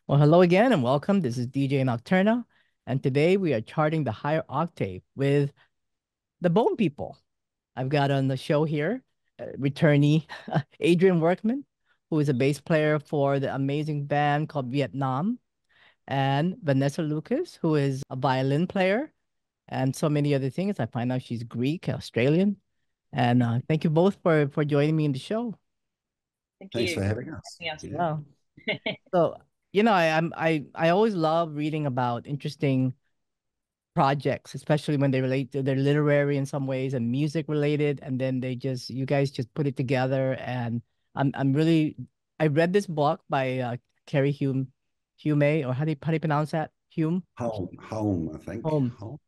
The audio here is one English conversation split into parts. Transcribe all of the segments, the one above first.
Well, hello again and welcome. This is DJ Nocturna, and today we are charting the higher octave with the Bone People. I've got on the show here returnee Adrian Workman, who is a bass player for the amazing band called Vietnam, and Vanessa Lucas, who is a violin player, and so many other things. I find out she's Greek, Australian, and thank you both for joining me in the show. Thank Thanks you. for having us. Yeah. So, I always love reading about interesting projects, especially when they relate to they're literary in some ways and music related, and then you guys just put it together. And I'm really I read this book by Keri Hulme, or how do you pronounce that? Hume? Home, I think. Home. Home.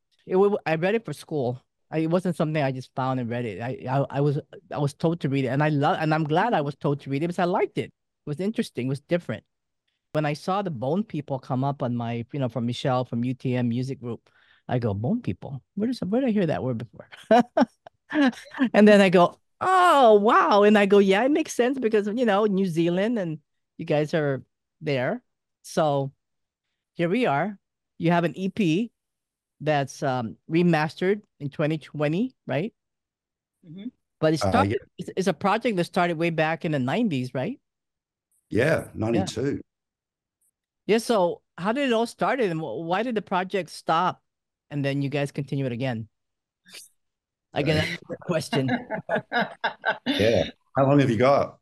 I read it for school. It wasn't something I just found and read it. I was told to read it, and I'm glad I was told to read it because I liked it. It was interesting, it was different. When I saw the Bone People come up on my, from Michelle from UTM music group, I go, Bone People? Where did I hear that word before? And then I go, oh, wow. And I go, yeah, it makes sense because, New Zealand and you guys are there. So here we are. You have an EP that's remastered in 2020, right? Mhm. But Yeah, it's a project that started way back in the 90s, right? yeah, Yeah. 92. Yeah, so how did it all start and why did the project stop and then you guys continue it again? Again, that's a good question. Yeah. How long have you got?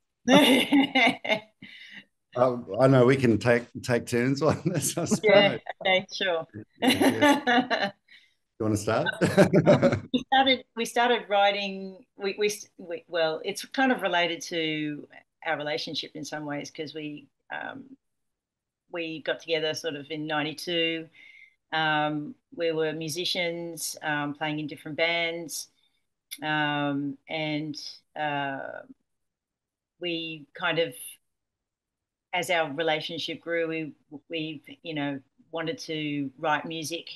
I know we can take turns on this, I Yeah, suppose. okay, sure. Yeah. You want to start? We started writing. Well, it's kind of related to our relationship in some ways because we got together sort of in '92. We were musicians playing in different bands, and we kind of, as our relationship grew, we wanted to write music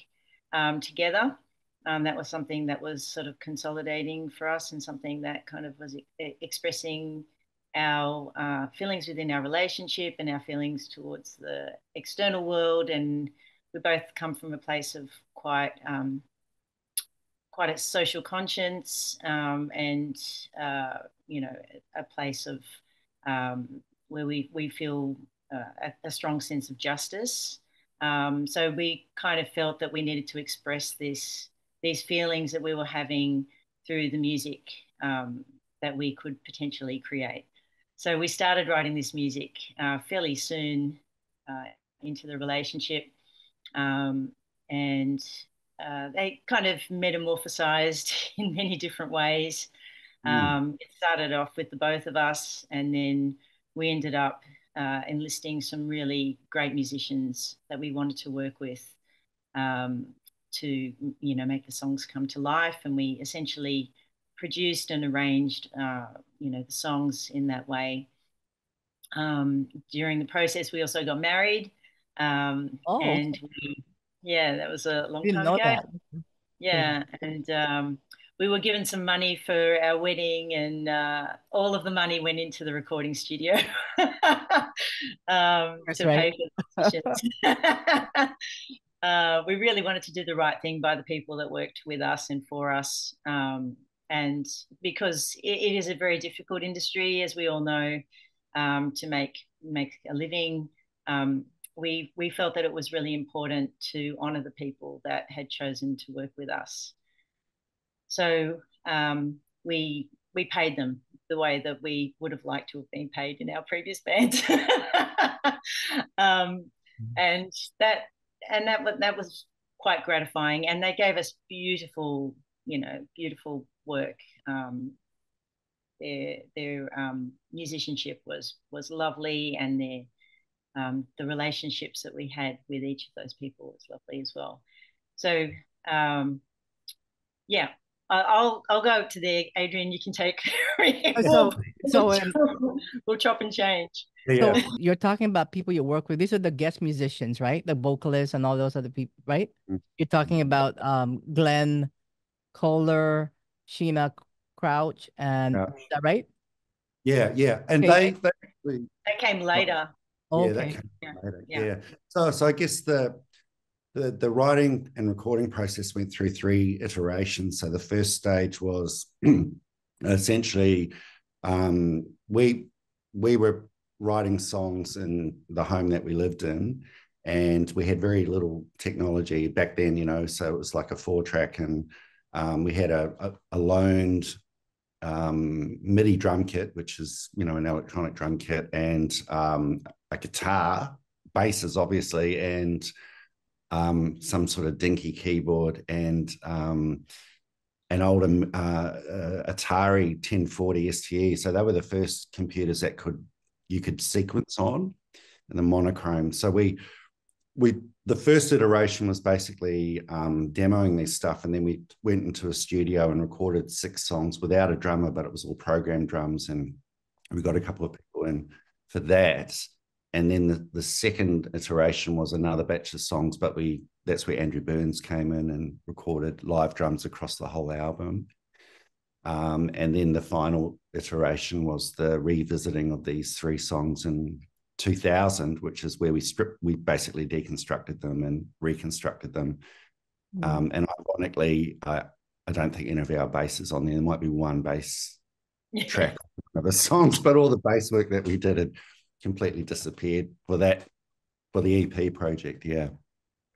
together. That was something that was sort of consolidating for us and something that kind of was expressing our feelings within our relationship and our feelings towards the external world. And we both come from a place of quite a social conscience, and a place of where we feel a strong sense of justice. So we kind of felt that we needed to express these feelings that we were having through the music that we could potentially create. So we started writing this music fairly soon into the relationship, and they kind of metamorphosized in many different ways. It started off with the both of us, and then we ended up enlisting some really great musicians that we wanted to work with, to make the songs come to life. And we essentially produced and arranged the songs in that way. During the process, we also got married, Oh, okay. and yeah, that was a long Didn't time know ago. that. Yeah, and we were given some money for our wedding, and all of the money went into the recording studio That's to right. pay for the musicians. We really wanted to do the right thing by the people that worked with us and for us, and because it is a very difficult industry, as we all know, to make a living. We felt that it was really important to honor the people that had chosen to work with us. So we paid them the way that we would have liked to have been paid in our previous bands. um, and that that was quite gratifying. And they gave us beautiful, beautiful work. Their musicianship was lovely, and the relationships that we had with each of those people was lovely as well. So yeah, I'll go to there. Adrian, you can take. So, so, We'll chop and change. Yeah. so you're talking about people you work with. These are the guest musicians, right? The vocalists and all those other people, right? You're talking about Glenn Kohler, Sheena Crouch, and Yeah. is that right? Yeah. And Okay. they actually, That came later. yeah, that Okay. came Yeah. So I guess the writing and recording process went through 3 iterations. So the first stage was essentially we were writing songs in the home that we lived in, and we had very little technology back then, you know, so it was like a 4-track, and we had a loaned MIDI drum kit, which is, you know, an electronic drum kit, and a guitar, basses obviously, and some sort of dinky keyboard, and an older Atari 1040 STE. So they were the first computers that you could sequence on, and the monochrome. So the first iteration was basically demoing this stuff, and then we went into a studio and recorded 6 songs without a drummer, but it was all programmed drums, and we got a couple of people in for that. And then the second iteration was another batch of songs, but that's where Andrew Burns came in and recorded live drums across the whole album. And then the final iteration was the revisiting of these 3 songs in 2000, which is where we basically deconstructed them and reconstructed them. And ironically, I don't think any of our bass is on there. There might be one bass track of the songs, but all the bass work that we did had completely disappeared for the EP project. Yeah.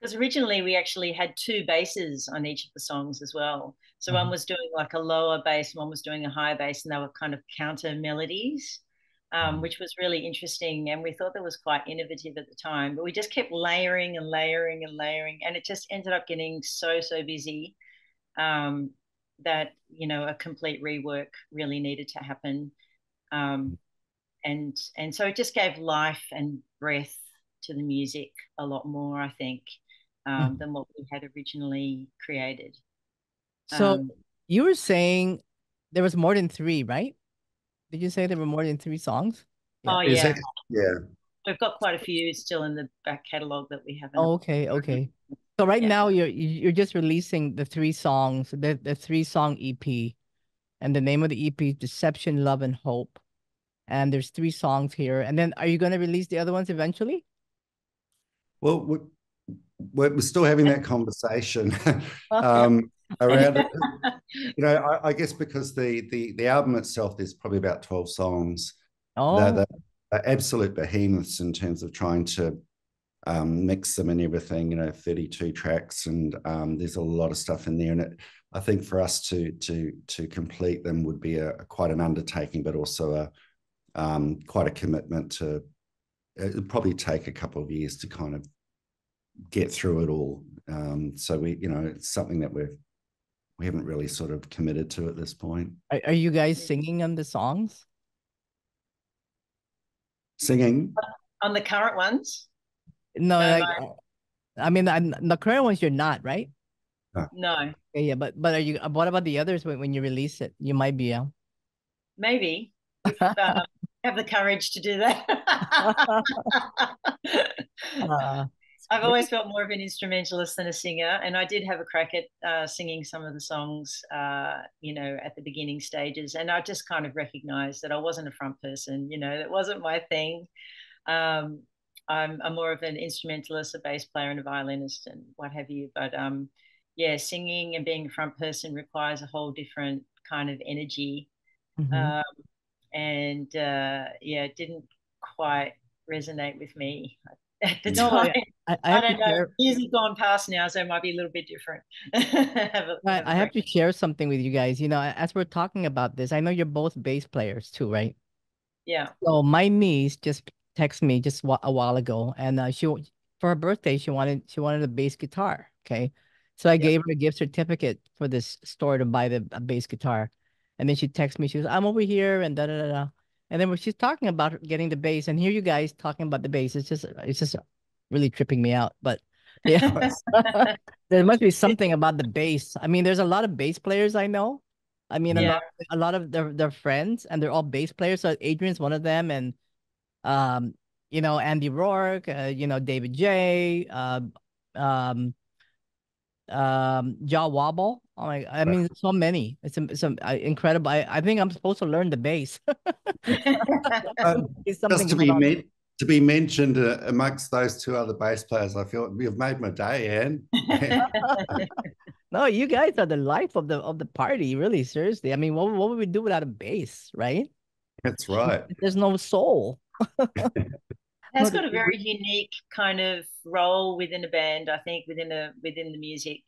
Because originally we actually had 2 basses on each of the songs as well. So one was doing like a lower bass, one was doing a higher bass, and they were kind of counter melodies, which was really interesting. And we thought that was quite innovative at the time, but we just kept layering and layering and layering. And it just ended up getting so busy that, you know, a complete rework really needed to happen. And so it just gave life and breath to the music a lot more, I think, than what we had originally created. So you were saying there was more than 3, right? Did you say there were more than 3 songs? Yeah. Oh, yeah. Yeah. We've got quite a few still in the back catalogue that we haven't. Oh, okay. So right now you're just releasing the 3 songs, the 3-song EP, and the name of the EP is Deception, Love, and Hope. And there's 3 songs here. And then are you going to release the other ones eventually? Well, we're still having that conversation around it. You know, I guess because the album itself, there's probably about 12 songs. They're absolute behemoths in terms of trying to mix them and everything, you know, 32 tracks, and there's a lot of stuff in there. And I think for us to complete them would be quite an undertaking, but also quite a commitment to. It'd probably take a couple of years to kind of get through it all. So it's something that we haven't really sort of committed to at this point. Are you guys singing on the songs? Singing on the current ones? No, I mean, the current ones you're not, right? No. Yeah, but are you? What about the others when you release it? You might be. Maybe. Have the courage to do that. I've always felt more of an instrumentalist than a singer, and I did have a crack at singing some of the songs, at the beginning stages, and I just kind of recognized that I wasn't a front person. That wasn't my thing. I'm more of an instrumentalist, a bass player, and a violinist, and what have you. But singing and being a front person requires a whole different kind of energy. It didn't quite resonate with me at the time. I don't know. Years have gone past now, so it might be a little bit different. I have to share something with you guys. As we're talking about this, I know you're both bass players too, right? Yeah. So my niece just texted me just a while ago, and for her birthday she wanted a bass guitar. Okay, so I gave her a gift certificate for this store to buy a bass guitar. And then she texts me, she goes, I'm over here, and da-da-da-da. And then when she's talking about getting the bass, and here you guys talking about the bass, it's just really tripping me out. But yeah, there must be something about the bass. I mean, there's a lot of bass players I know. I mean, a lot of their friends, and they're all bass players. So Adrian's one of them, and Andy Rourke, David J, Jaw Wobble. Oh my, I mean, so many. It's incredible. I think I'm supposed to learn the bass. Just to be to be mentioned amongst those two other bass players, I feel you've made my day, Anne. No, you guys are the life of the party, really, seriously. I mean, what would we do without a bass, right? That's right. There's no soul. Has got a very unique kind of role within a band, I think, within the music.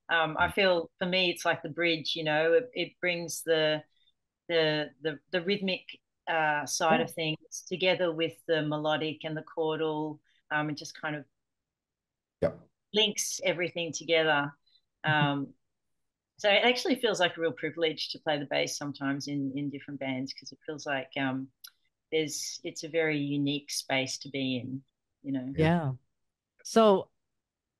I feel for me, it's like the bridge. It brings the rhythmic side of things together with the melodic and the chordal, and just kind of Yep. links everything together. So it actually feels like a real privilege to play the bass sometimes in different bands, because it feels like it's a very unique space to be in. Yeah. So,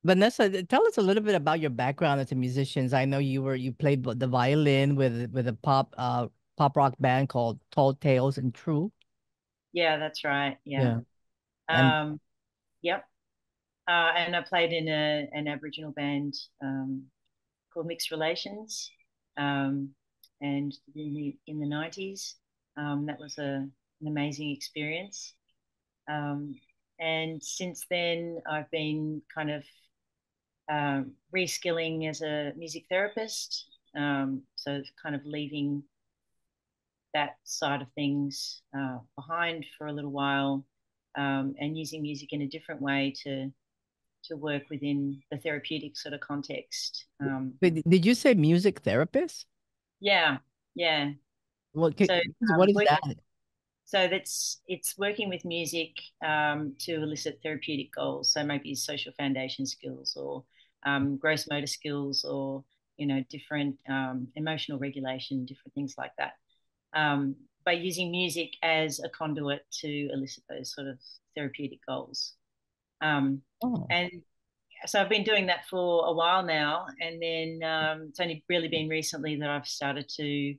Vanessa, tell us a little bit about your background as a musician. I know you played the violin with a pop rock band called Tall Tales and True. Yeah, that's right. Yeah. Yeah. And Yep. And I played in an Aboriginal band called Mixed Relations, and in the 90s. That was an amazing experience. And since then, I've been kind of reskilling as a music therapist. So kind of leaving that side of things behind for a little while, and using music in a different way to work within the therapeutic sort of context. Did you say music therapist? Yeah, yeah. What So what is that? So it's working with music to elicit therapeutic goals. So maybe social foundation skills, or gross motor skills, or different emotional regulation, different things like that. By using music as a conduit to elicit those sort of therapeutic goals. And so I've been doing that for a while now, and then it's only really been recently that I've started to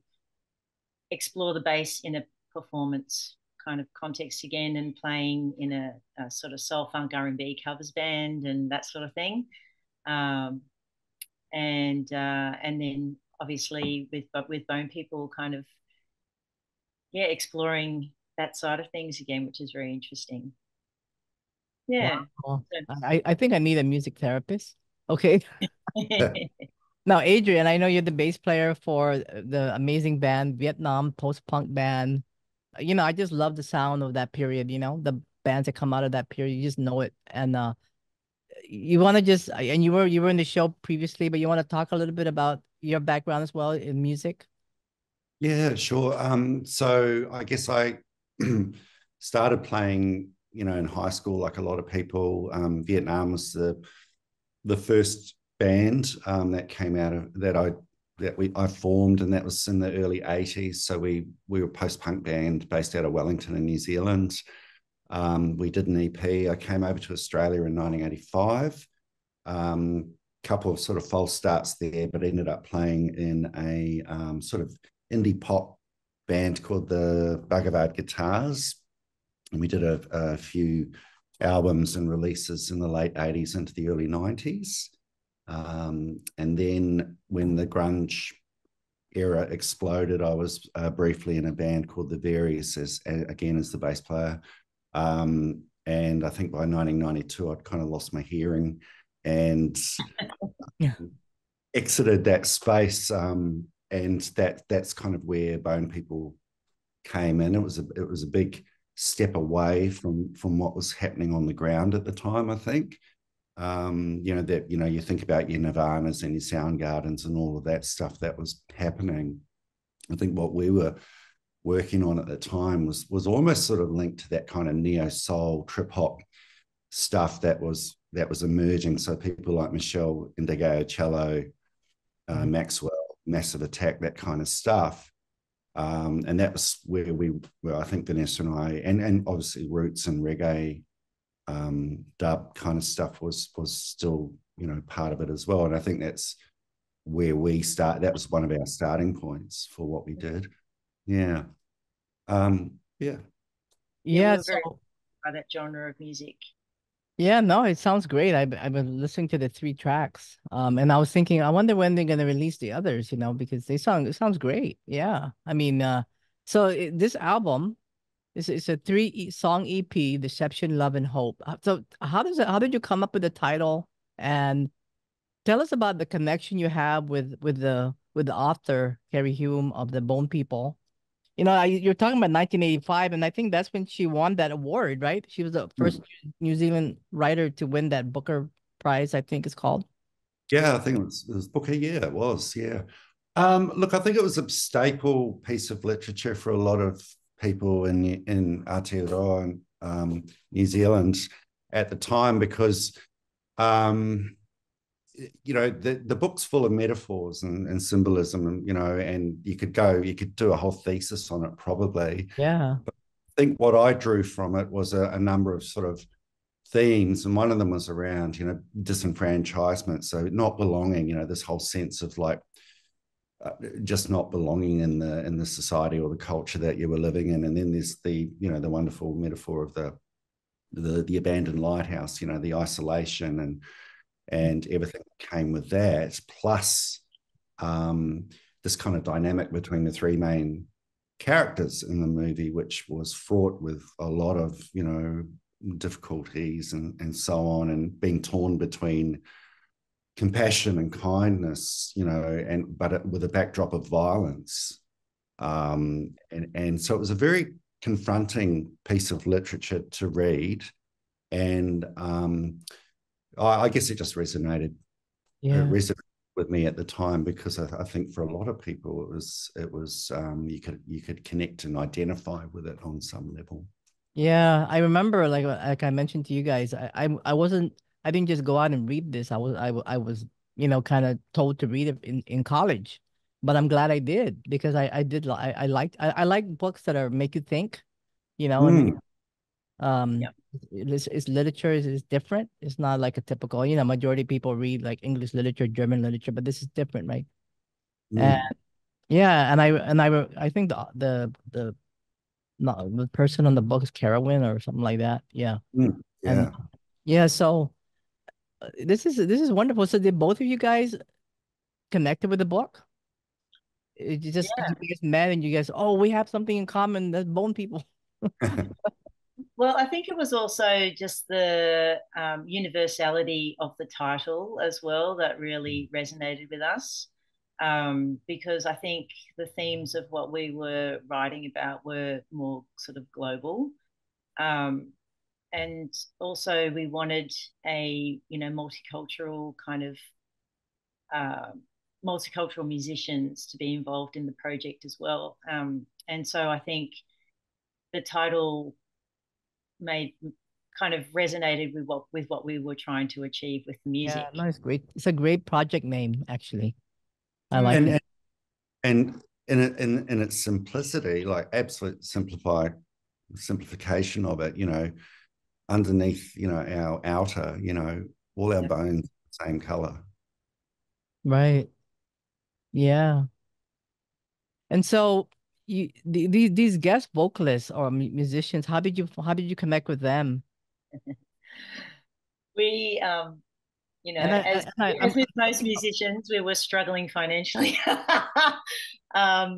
explore the bass in a performance kind of context again, and playing in a sort of soul funk R&B covers band and that sort of thing. And then obviously with Bonepeople, kind of exploring that side of things again, which is very interesting. Yeah. Wow. I think I need a music therapist. Okay. Now, Adrian, I know you're the bass player for the amazing band, Vietnam post-punk band. I just love the sound of that period, the bands that come out of that period, you just know it. And you want to and you were in the show previously, but you want to talk a little bit about your background as well in music? Yeah, sure. So I guess I started playing, in high school, like a lot of people. Vietnam was the first band that came out of I formed, and that was in the early 80s. So we were a post-punk band based out of Wellington in New Zealand. We did an EP. I came over to Australia in 1985. Couple of sort of false starts there, but ended up playing in a sort of indie pop band called the Bhagavad Guitars. And we did a few albums and releases in the late 80s into the early 90s. And then when the grunge era exploded, I was briefly in a band called The Various, as the bass player. And I think by 1992, I'd kind of lost my hearing and exited that space. And that's kind of where Bonepeople came in. It was a big step away from what was happening on the ground at the time, I think. You think about your Nirvanas and your Soundgardens and all of that stuff that was happening. I think what we were working on at the time was almost sort of linked to that kind of neo soul TripHop stuff that was emerging. So people like Michelle Indigo, Cello, Maxwell, Massive Attack, that kind of stuff. And that was where I think Vanessa and I, and obviously roots and reggae, dub kind of stuff was still part of it as well. And I think that's where that was one of our starting points for what we did. Yeah. Yeah, So by that genre of music. yeah, no, it sounds great. I've been listening to the 3 tracks. And I was thinking, I wonder when they're gonna release the others, because it sounds great. Yeah. I mean, so this album, It's a song EP, Deception, Love, and Hope. So how did you come up with the title? And tell us about the connection you have with the author, Keri Hulme of the Bone People. You know, you're talking about 1985, and I think that's when she won that award, right? She was the first New Zealand writer to win that Booker Prize, I think it's called. Yeah, I think it was Booker. Yeah, it was. Yeah. Look, I think it was a staple piece of literature for a lot of people in Aotearoa and New Zealand at the time because you know the book's full of metaphors and symbolism, and you know, and you could do a whole thesis on it probably. Yeah. But I think what I drew from it was a number of sort of themes, and one of them was around, you know, disenfranchisement, so not belonging, you know, this whole sense of like just not belonging in the society or the culture that you were living in. And then there's the, you know, the wonderful metaphor of the abandoned lighthouse, you know, the isolation and everything that came with that, plus this kind of dynamic between the three main characters in the movie, which was fraught with a lot of, you know, difficulties and so on, and being torn between compassion and kindness, you know, but with a backdrop of violence. And so it was a very confronting piece of literature to read. And I guess it just resonated. Yeah. It resonated with me at the time because I think for a lot of people it was you could connect and identify with it on some level. Yeah, I remember like I mentioned to you guys, I didn't just go out and read this. I was, you know, kind of told to read it in college. But I'm glad I did because I like books that are make you think, you know, and Yeah. it's literature is different. It's not like a typical, you know, majority of people read like English literature, German literature, but this is different, right? And yeah, I think the not the person on the book is Carowin or something like that. Yeah. And Yeah. yeah, so this is wonderful. So did both of you guys connected with the book? It just Yeah. you guys met and you guys, oh, we have something in common. That's Bone People. Well, I think it was also just the universality of the title as well that really resonated with us. Because I think the themes of what we were writing about were more sort of global. Um, and also we wanted a, you know, multicultural kind of uh, multicultural musicians to be involved in the project as well. And so I think the title made kind of resonated with what we were trying to achieve with the Yeah, music. no, it's great. It's a great project name, actually. I like and it. and in its simplicity, like absolute simplification of it, you know, underneath, you know, our outer, you know, all our bones same color. Right. Yeah. And so these guest vocalists or musicians, how did you connect with them? We you know, And as with most musicians, we were struggling financially.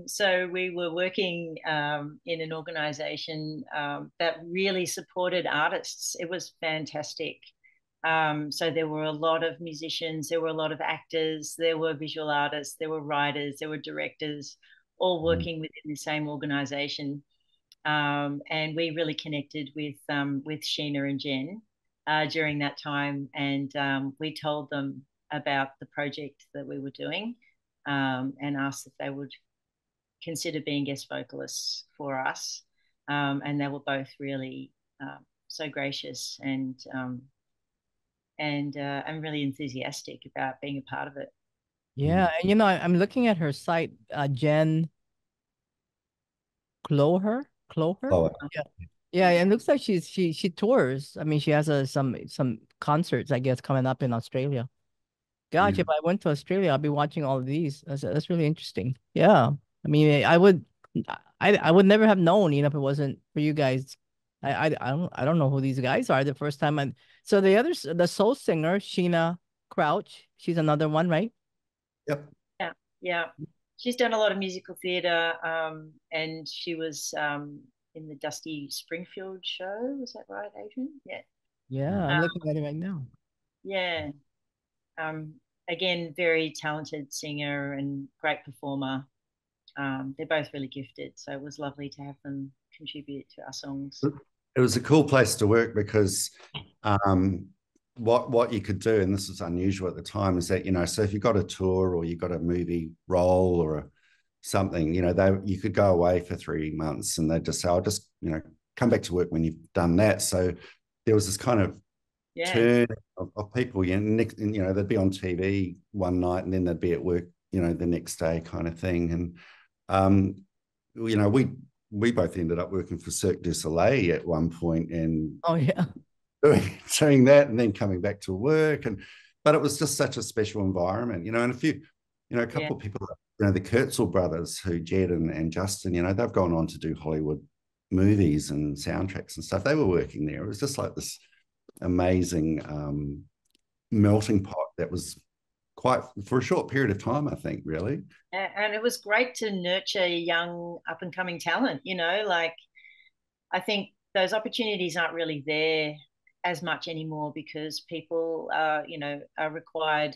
So we were working in an organization that really supported artists. It was fantastic. So there were a lot of musicians, there were a lot of actors, there were visual artists, there were writers, there were directors, all working within the same organization. And we really connected with Sheena and Jen during that time, and we told them about the project that we were doing, and asked if they would consider being guest vocalists for us. And they were both really so gracious and really enthusiastic about being a part of it. yeah, and you know, I'm looking at her site, Jen Cloher. Oh, Yeah. Yeah, and it looks like she tours. I mean, she has some concerts, I guess, coming up in Australia. Gosh, yeah. if I went to Australia, I'd be watching all of these. That's really interesting. Yeah. I mean, I would never have known, you know, if it wasn't for you guys. I don't know who these guys are. The first time so the soul singer, Sheena Crouch, she's another one, right? Yep. Yeah, yeah. She's done a lot of musical theatre, and she was in the Dusty Springfield show. Was that right, Adrian? Yeah. Yeah, I'm looking at it right now. Yeah. Again, very talented singer and great performer. They're both really gifted, so it was lovely to have them contribute to our songs. It was a cool place to work because what you could do, and this was unusual at the time, is that, you know, so if you got a tour or you got a movie role or something, you know, you could go away for 3 months and they'd just say, I'll just, you know, come back to work when you've done that. So there was this kind of turn of people, you know, they'd be on TV one night and then they'd be at work, you know, the next day kind of thing. And you know, we both ended up working for Cirque du Soleil at one point, and doing that and then coming back to work. But it was just such a special environment, you know. And a couple of people, you know, the Kurtzel brothers, who Jed and Justin, you know, they've gone on to do Hollywood movies and soundtracks and stuff. They were working there. It was just like this amazing melting pot that was quite for a short period of time, I think, really. And it was great to nurture young up and coming talent, you know, like I think those opportunities aren't really there as much anymore because people you know, are required,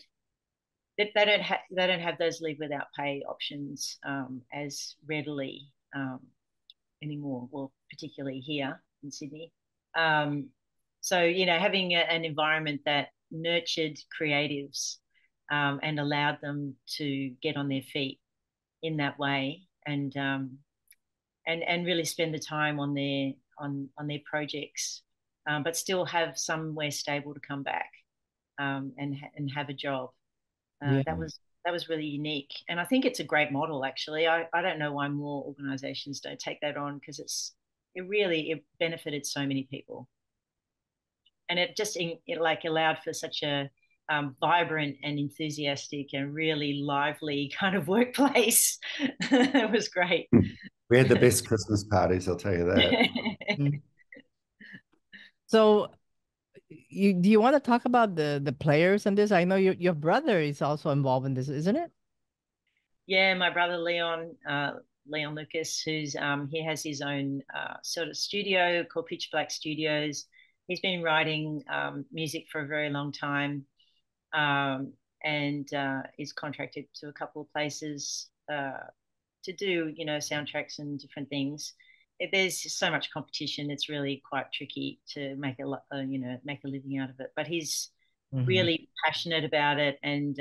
they don't have those leave without pay options as readily anymore, well, particularly here in Sydney. So, you know, having an environment that nurtured creatives and allowed them to get on their feet in that way, and really spend the time on their projects, but still have somewhere stable to come back and have a job. That was really unique, and I think it's a great model. Actually, I don't know why more organisations don't take that on, because it benefited so many people, and it like allowed for such a vibrant and enthusiastic and really lively kind of workplace. It was great. We had the best Christmas parties, I'll tell you that. So do you want to talk about the players in this? I know your brother is also involved in this, isn't it? Yeah, my brother Leon Lucas, who's he has his own sort of studio called Pitch Black Studios. He's been writing music for a very long time. And is contracted to a couple of places to do, you know, soundtracks and different things. There's so much competition; it's really quite tricky to make make a living out of it. But he's really passionate about it, and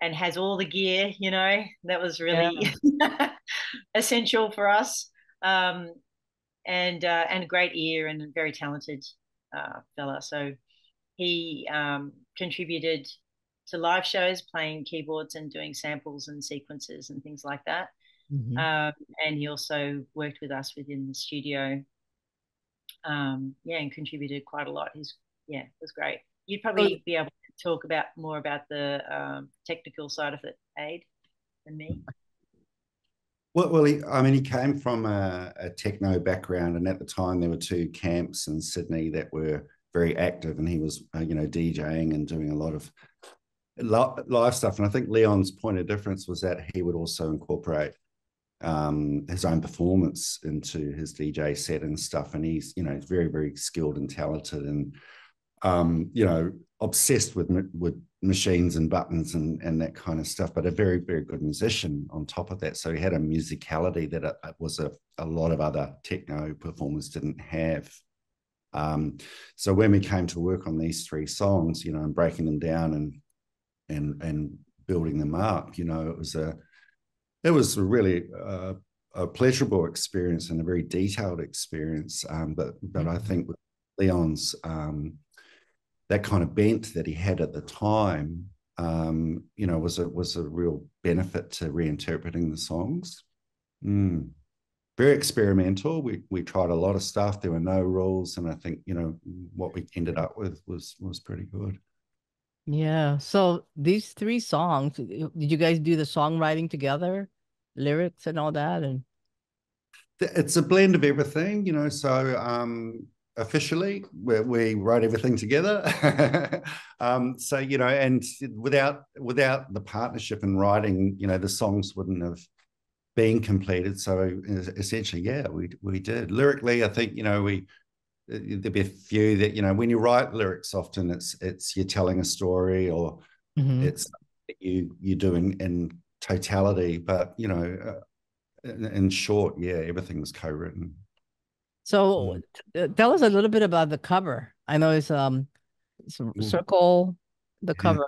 has all the gear. You know, that was really essential for us. And a great ear and a very talented fella. So he contributed to live shows, playing keyboards and doing samples and sequences and things like that. And he also worked with us within the studio. And contributed quite a lot. It was great. You'd probably be able to talk more about the technical side of it, Aid, than me. Well, he came from a techno background, and at the time there were 2 camps in Sydney that were very active, and he was, you know, DJing and doing a lot of live stuff. And I think Leon's point of difference was that he would also incorporate his own performance into his DJ set and stuff. And he's, you know, very, very skilled and talented, and you know, obsessed with machines and buttons and that kind of stuff, but a very, very good musician on top of that. So he had a musicality that was a lot of other techno performers didn't have. So when we came to work on these 3 songs, you know, and breaking them down and building them up, you know, it was really a pleasurable experience and a very detailed experience. But I think with Leon's that kind of bent that he had at the time, you know, was a real benefit to reinterpreting the songs. Very experimental. We tried a lot of stuff. There were no rules, and I think, you know, what we ended up with was pretty good. Yeah. So these 3 songs, did you guys do the songwriting together, lyrics and all that? And it's a blend of everything, you know. So officially we wrote everything together. So, you know, and without the partnership in writing, you know, the songs wouldn't have being completed. So essentially, yeah, we did. Lyrically, I think, there'd be a few that, when you write lyrics, often it's you're telling a story, or it's you do in totality. But in short, yeah, everything was co-written. So tell us a little bit about the cover. I know it's a circle, the cover.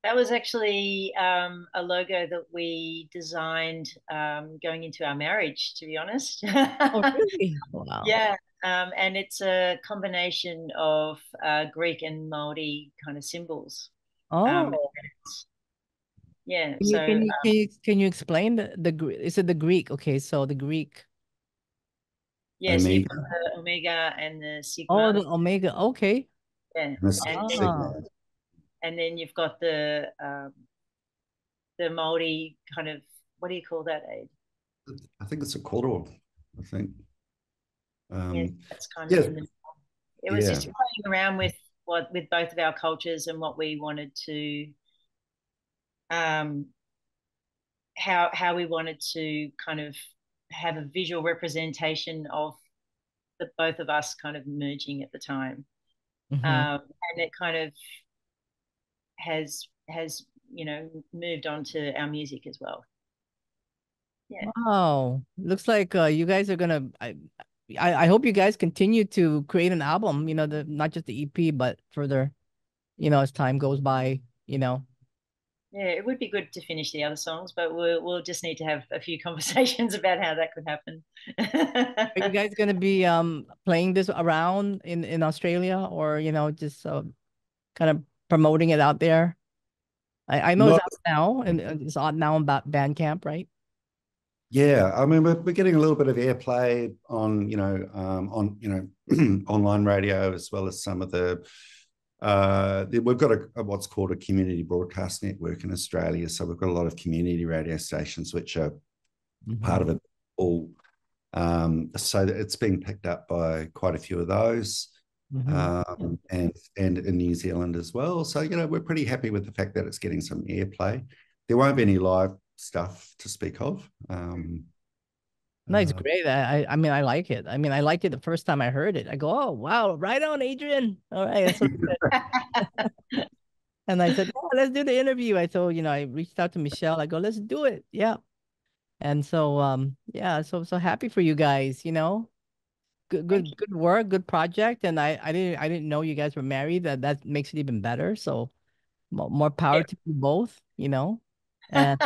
That was actually a logo that we designed going into our marriage, to be honest. Oh, really? Wow. Yeah. And it's a combination of Greek and Māori kind of symbols. Oh. Yeah. Can you explain is it the Greek? Okay, so the Greek. Yeah, so you've got the omega and the sigma. Oh, the omega. Okay. Yeah. And then you've got the Māori kind of, what do you call that, Aid? I think it's a corridor, I think. Yeah, that's kind of in the middle. It was just playing around with both of our cultures and what we wanted to how we wanted to kind of have a visual representation of the both of us kind of merging at the time. And it kind of has moved on to our music as well. Yeah. Wow. Looks like you guys are gonna I hope you guys continue to create an album, not just the EP, but further, as time goes by. Yeah, it would be good to finish the other songs, but we'll just need to have a few conversations about how that could happen. Are you guys gonna be playing this around in Australia, or just kind of promoting it out there? I know it's out now, and it's out now about Bandcamp, right? Yeah, I mean, we're getting a little bit of airplay on online radio, as well as some of the we've got what's called a community broadcast network in Australia. So we've got a lot of community radio stations which are part of it all. So that it's being picked up by quite a few of those, and in New Zealand as well. So we're pretty happy with the fact that it's getting some airplay. There won't be any live stuff to speak of. No, it's great. I mean, I like it. I mean, I liked it the first time I heard it. I go, oh, wow, right on, Adrian. All right. And I said, oh, let's do the interview. I told, I reached out to Michelle. I go, let's do it. Yeah. And so, yeah, so happy for you guys, good work, good project. And I didn't know you guys were married. That makes it even better. So more power to you both, and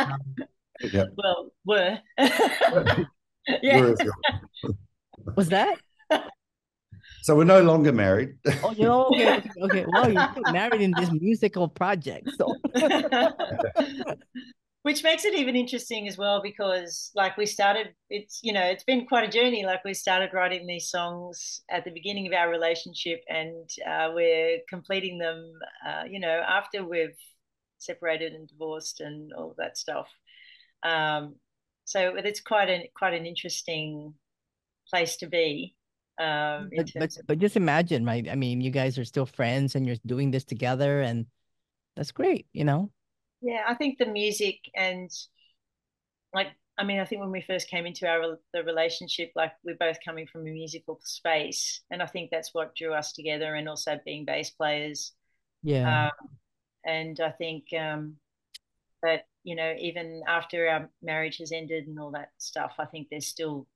well, we're yeah. Was that? So we're no longer married. Oh, okay. Well, you're still married in this musical project, so. Which makes it even interesting as well, because we started, it's been quite a journey. We started writing these songs at the beginning of our relationship, and we're completing them, after we've separated and divorced and all of that stuff. So it's quite an interesting place to be. But just imagine, right? I mean, you guys are still friends and you're doing this together, and that's great, Yeah, I think the music and I think when we first came into the relationship, we're both coming from a musical space, and I think that's what drew us together, and also being bass players. Yeah. And I think that even after our marriage has ended and all that stuff, I think there's still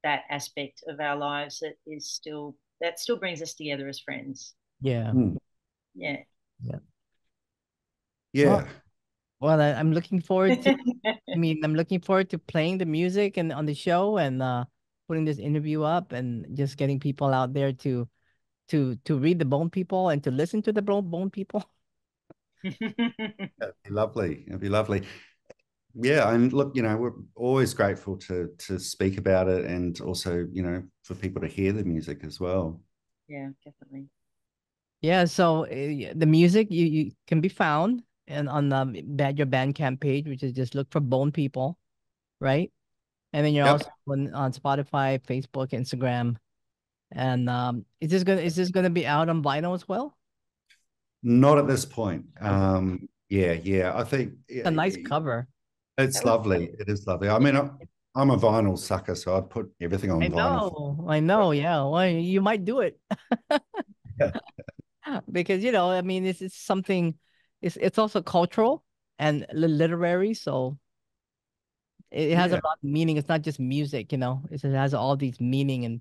that aspect of our lives that still brings us together as friends. Yeah. Yeah. Well, I'm looking forward to I'm looking forward to playing the music and on the show, and putting this interview up, and just getting people out there to read the Bone People and to listen to the Bone People. That'd be lovely. It'd be lovely. Yeah, and look, we're always grateful to speak about it, and also, for people to hear the music as well. Yeah, definitely. Yeah, so the music you can be found on your Bandcamp page, which is just look for Bone People, right? And then you're also on Spotify, Facebook, Instagram, and is this gonna be out on vinyl as well? Not at this point. Yeah, I think it's a nice cover. It's lovely. It is lovely. I mean, I'm a vinyl sucker, so I'd put everything on vinyl. I know. Yeah. Well, you might do it. Yeah. Because, I mean, it's something, it's also cultural and literary. So it has a Yeah. lot of meaning. It's not just music, it has all these meaning and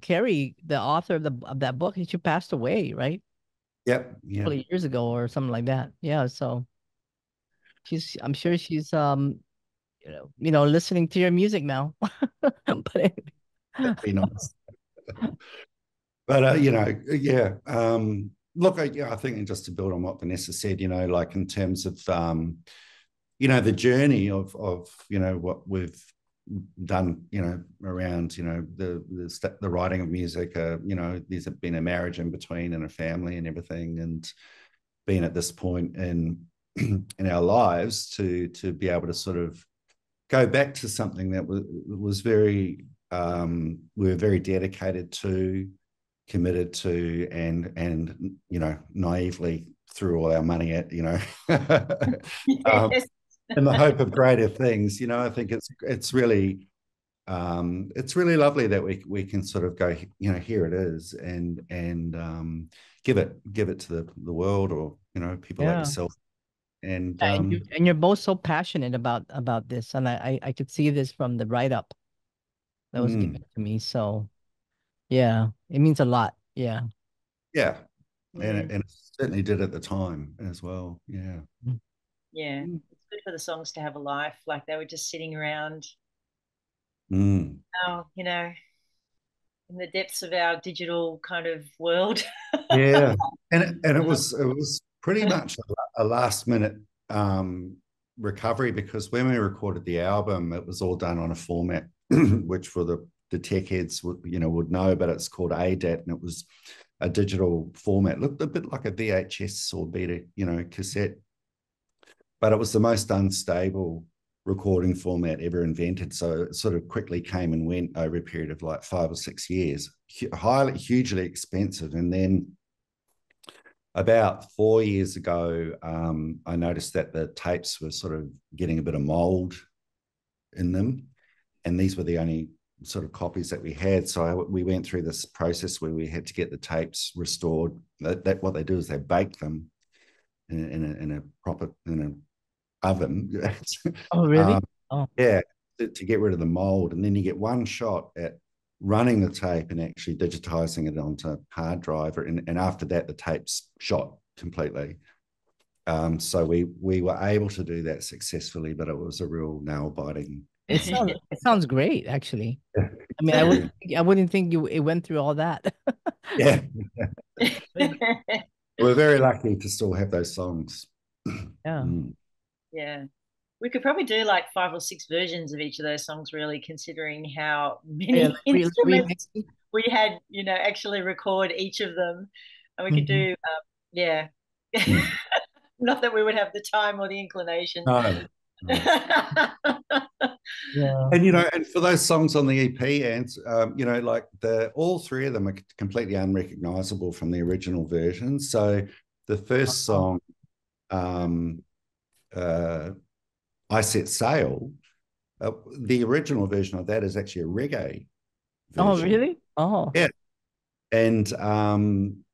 Keri, the author of that book, she passed away, right? Yep. A couple Yeah. of years ago or something like that. Yeah. So I'm sure she's, listening to your music now. But That'd be nice. But yeah. Look, I think just to build on what Vanessa said, like in terms of the journey of what we've done, around the writing of music. There's been a marriage in between and a family and everything, and being at this point in our lives to be able to sort of go back to something that was very we were very dedicated to, committed to, and naively threw all our money at Yes. in the hope of greater things. I think it's really lovely that we can sort of go, here it is, and give it to the world, or people like yeah. yourself. And And you're both so passionate about this, and I could see this from the write-up that was given to me. So yeah, it means a lot. Yeah. yeah, Yeah. and it certainly did at the time as well. Yeah. Yeah. It's good for the songs to have a life. Like they were just sitting around, Mm. in the depths of our digital kind of world. Yeah, and it was pretty much a last minute recovery, because when we recorded the album, it was all done on a format which for the tech heads would know, but it's called ADAT, and it was a digital format, looked a bit like a VHS or beta cassette, but it was the most unstable recording format ever invented. So it sort of quickly came and went over a period of like 5 or 6 years, hugely expensive. And then about 4 years ago, I noticed that the tapes were sort of getting a bit of mold in them, and these were the only sort of copies that we had. So we went through this process where we had to get the tapes restored. That what they do is they bake them in a proper oven. Oh, really? Oh, Yeah, to get rid of the mold, and then you get one shot at running the tape and actually digitizing it onto hard drive, and after that the tape's shot completely. So we were able to do that successfully, but it was a real nail biting. it sounds great, actually. I mean, I wouldn't think it went through all that. Yeah. We're very lucky to still have those songs. Yeah. Yeah. We could probably do like 5 or 6 versions of each of those songs, really, considering how many Yeah, instruments we had, actually record each of them. And we could do, yeah. Not that we would have the time or the inclination. No. Yeah. And for those songs on the EP, and like all three of them are completely unrecognizable from the original version. So the first song, I Set Sail, the original version of that is actually a reggae version. Oh, really? Oh, yeah.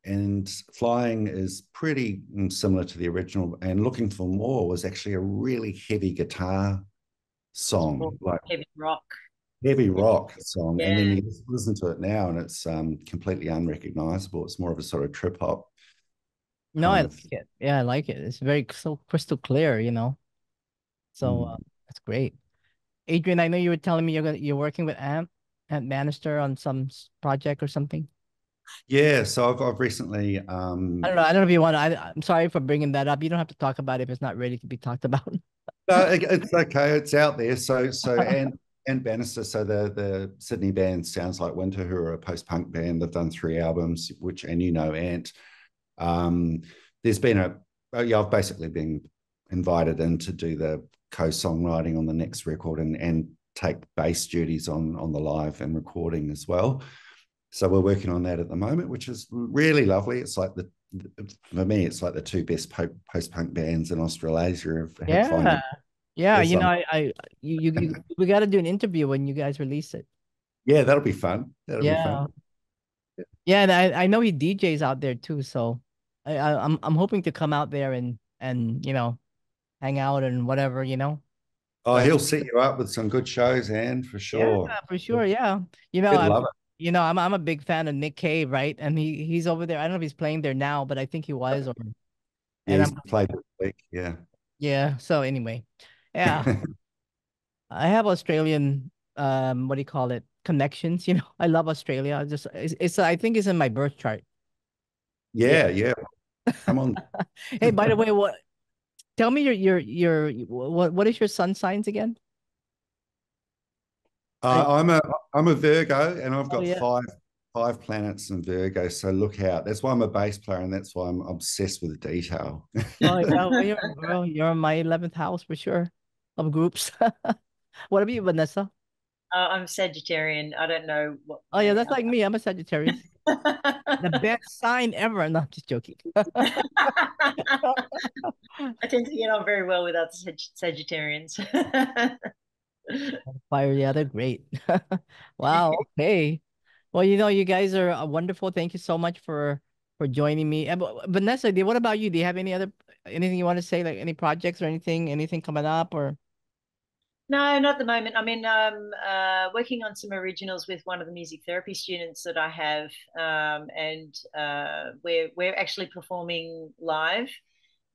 And Flying is pretty similar to the original, and Looking for More was actually a really heavy guitar song, like heavy rock song. Yeah. And then you listen to it now and it's completely unrecognizable. It's more of a sort of trip hop. no, I like it. Yeah, I like it. It's very so crystal clear, So that's great. Adrian, I know you were telling me you're working with Ant Bannister on some project or something. Yeah, so I've recently I don't know if you want to. I'm sorry for bringing that up. You don't have to talk about it if it's not ready to be talked about. No, it's okay. It's out there. So and Bannister, so the Sydney band Sounds Like Winter, who are a post-punk band. They've done 3 albums, and Ant. There's been I've basically been invited in to do the co-songwriting on the next record and take bass duties on the live and recording as well. So we're working on that at the moment, which is really lovely. It's like for me, it's like the two best post-punk bands in Australasia have Yeah. Yeah, There's we got to do an interview when you guys release it. yeah, that'll be fun. That'll be Yeah. fun. Yeah, and I know he DJs out there too, so I'm hoping to come out there and hang out and whatever, Oh, So he'll set you up with some good shows, and for yeah, sure. for sure. Yeah. He'd love it. I'm a big fan of Nick Cave, right? And he's over there. I don't know if he's playing there now, but I think he was or Yeah, and he's I'm played this week. Yeah. yeah, so anyway. Yeah. I have Australian what do you call it? Connections, I love Australia. It's I think it's in my birth chart. Yeah. Yeah, yeah. Come on. Hey, by the way, tell me what is your sun signs again? I'm a Virgo, and I've Oh got yeah. five planets in Virgo. So look out. That's why I'm a bass player, and that's why I'm obsessed with detail. Oh yeah, you're in my 11th house for sure of groups. What about you, Vanessa? I'm Sagittarian. I don't know what Oh yeah, planet. that's like me. I'm a Sagittarius. The best sign ever. No, I'm just joking. I tend to get on very well with other Sagittarians. Fire, yeah, they're great. Wow, okay. Well, you guys are wonderful. Thank you so much for joining me. And Vanessa, what about you? Do you have anything you want to say, like any projects or anything coming up or? No, not at the moment. I mean, I'm working on some originals with one of the music therapy students that I have, and we're actually performing live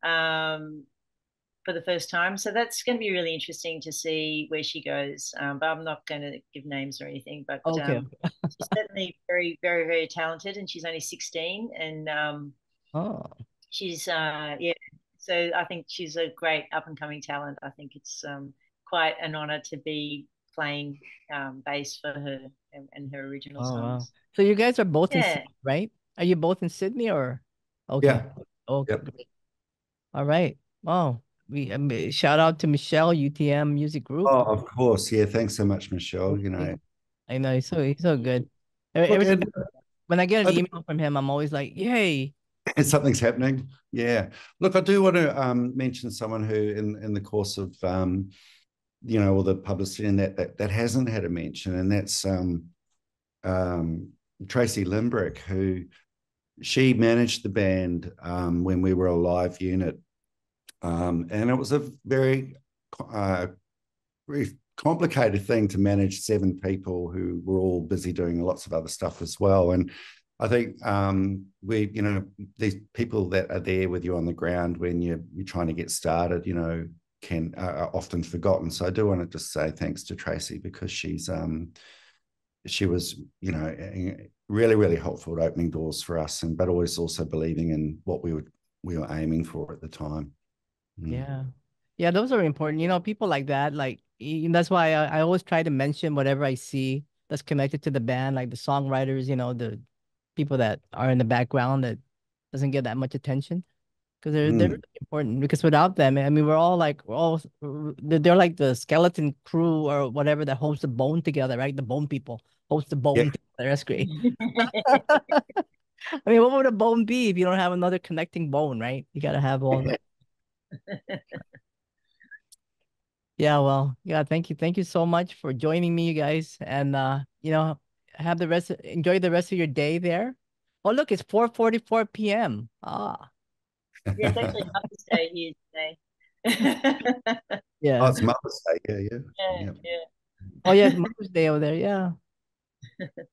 for the first time. So that's going to be really interesting to see where she goes. But I'm not going to give names or anything. But Okay. she's certainly very, very, very talented, and she's only 16, and Oh, she's yeah. So I think she's a great up and coming talent. I think it's quite an honor to be playing bass for her and her original oh wow. songs. So you guys are both in Yeah, Sydney, right? Are you both in Sydney or? Okay. Yeah. Okay. Yep. All right. Oh, shout out to Michelle, UTM Music Group. Oh, of course. Yeah. Thanks so much, Michelle. I know he's so good. Look, Every time and when I get an I email from him, I'm always like, "Yay!" something's happening. Yeah. Look, I do want to mention someone who, in the course of all the publicity and that hasn't had a mention, and that's um, Tracy Limbrick, who she managed the band when we were a live unit, and it was a very very complicated thing to manage 7 people who were all busy doing lots of other stuff as well. And I think these people that are there with you on the ground when you're trying to get started, are often forgotten. So I do want to just say thanks to Tracy, because she was, really, really helpful at opening doors for us, but always also believing in what we were aiming for at the time. Yeah. Yeah, those are important. People like that, like that's why I always try to mention whatever I see that's connected to the band, like the songwriters, the people that are in the background that doesn't get that much attention because they're really important. Because without them, I mean, they're like the skeleton crew or whatever that holds the bone together, right? The bone people holds the bone Yeah. together. That's great. I mean, what would a bone be if you don't have another connecting bone, right? You gotta have all that. Yeah, well, yeah, thank you so much for joining me, you guys. And enjoy the rest of your day there. Oh, look, it's 4:44 p.m. Ah. yeah, it's actually Mother's Day here today. Oh, Yeah. it's Mother's Day. Yeah, Yeah, yeah. yeah. Oh yeah, it's Mother's Day over there. Yeah.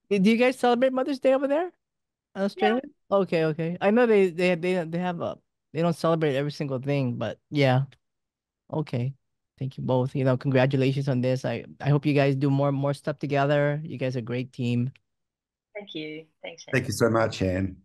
Do you guys celebrate Mother's Day over there in Yeah. Australia? Okay, okay. I know they have they don't celebrate every single thing, but yeah. Okay. Thank you both. Congratulations on this. I hope you guys do more stuff together. You guys are a great team. Thank you. Thanks, Thank Anne. you so much, Anne.